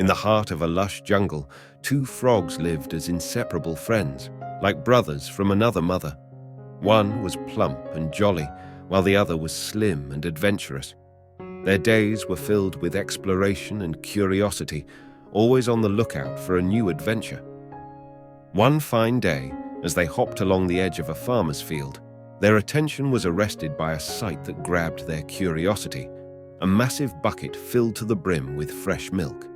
In the heart of a lush jungle, two frogs lived as inseparable friends, like brothers from another mother. One was plump and jolly, while the other was slim and adventurous. Their days were filled with exploration and curiosity, always on the lookout for a new adventure. One fine day, as they hopped along the edge of a farmer's field, their attention was arrested by a sight that grabbed their curiosity: a massive bucket filled to the brim with fresh milk.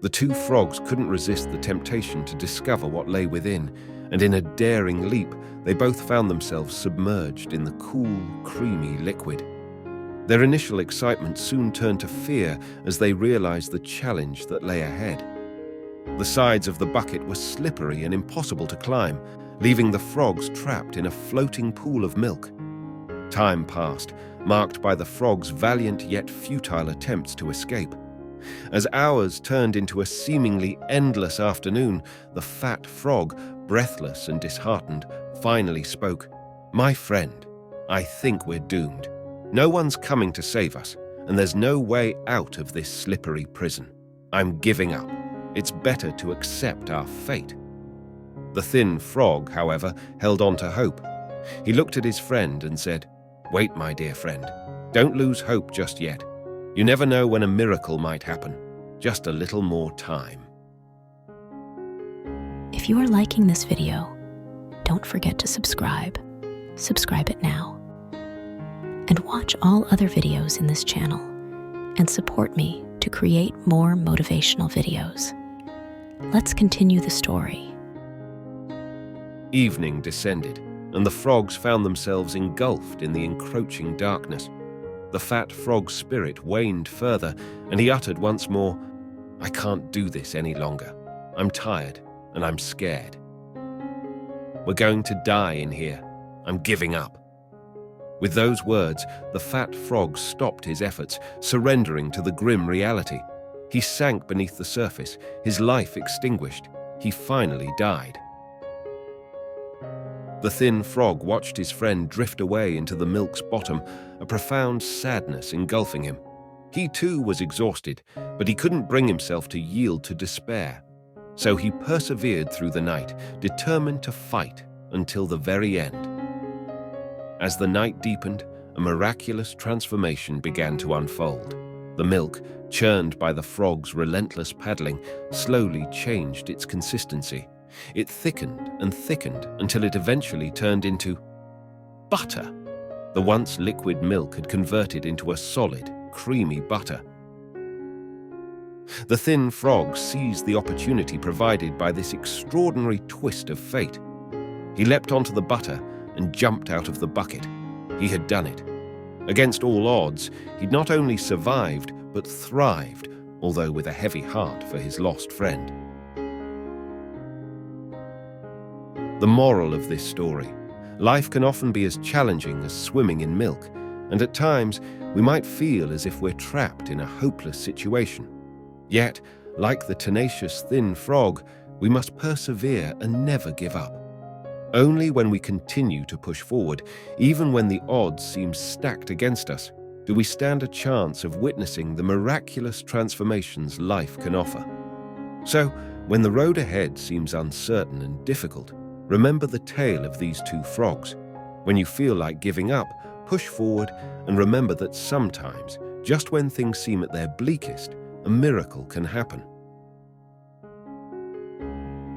The two frogs couldn't resist the temptation to discover what lay within, and in a daring leap, they both found themselves submerged in the cool, creamy liquid. Their initial excitement soon turned to fear as they realized the challenge that lay ahead. The sides of the bucket were slippery and impossible to climb, leaving the frogs trapped in a floating pool of milk. Time passed, marked by the frogs' valiant yet futile attempts to escape. As hours turned into a seemingly endless afternoon, the fat frog, breathless and disheartened, finally spoke. "My friend, I think we're doomed. No one's coming to save us, and there's no way out of this slippery prison. I'm giving up. It's better to accept our fate." The thin frog, however, held on to hope. He looked at his friend and said, "Wait, my dear friend. Don't lose hope just yet. You never know when a miracle might happen. Just a little more time." If you are liking this video, don't forget to subscribe. Subscribe it now. And watch all other videos in this channel and support me to create more motivational videos. Let's continue the story. Evening descended, and the frogs found themselves engulfed in the encroaching darkness. The fat frog's spirit waned further, and he uttered once more, "I can't do this any longer. I'm tired, and I'm scared. We're going to die in here. I'm giving up." With those words, the fat frog stopped his efforts, surrendering to the grim reality. He sank beneath the surface, his life extinguished. He finally died. The thin frog watched his friend drift away into the milk's bottom, a profound sadness engulfing him. He too was exhausted, but he couldn't bring himself to yield to despair. So he persevered through the night, determined to fight until the very end. As the night deepened, a miraculous transformation began to unfold. The milk, churned by the frog's relentless paddling, slowly changed its consistency. It thickened and thickened until it eventually turned into butter. The once liquid milk had converted into a solid, creamy butter. The thin frog seized the opportunity provided by this extraordinary twist of fate. He leapt onto the butter and jumped out of the bucket. He had done it. Against all odds, he'd not only survived, but thrived, although with a heavy heart for his lost friend. The moral of this story: life can often be as challenging as swimming in milk, and at times we might feel as if we're trapped in a hopeless situation. Yet, like the tenacious thin frog, we must persevere and never give up. Only when we continue to push forward, even when the odds seem stacked against us, do we stand a chance of witnessing the miraculous transformations life can offer. So, when the road ahead seems uncertain and difficult, remember the tale of these two frogs. When you feel like giving up, push forward and remember that sometimes, just when things seem at their bleakest, a miracle can happen.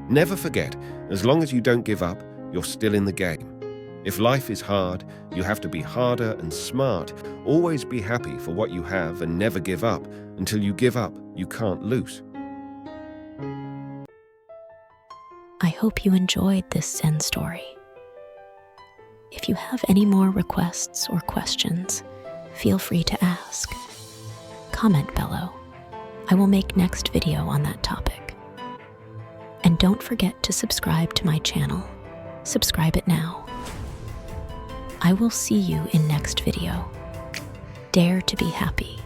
Never forget, as long as you don't give up, you're still in the game. If life is hard, you have to be harder and smart. Always be happy for what you have and never give up. Until you give up, you can't lose. I hope you enjoyed this Zen story. If you have any more requests or questions, feel free to ask. Comment below. I will make next video on that topic. And don't forget to subscribe to my channel. Subscribe it now. I will see you in next video. Dare to be happy.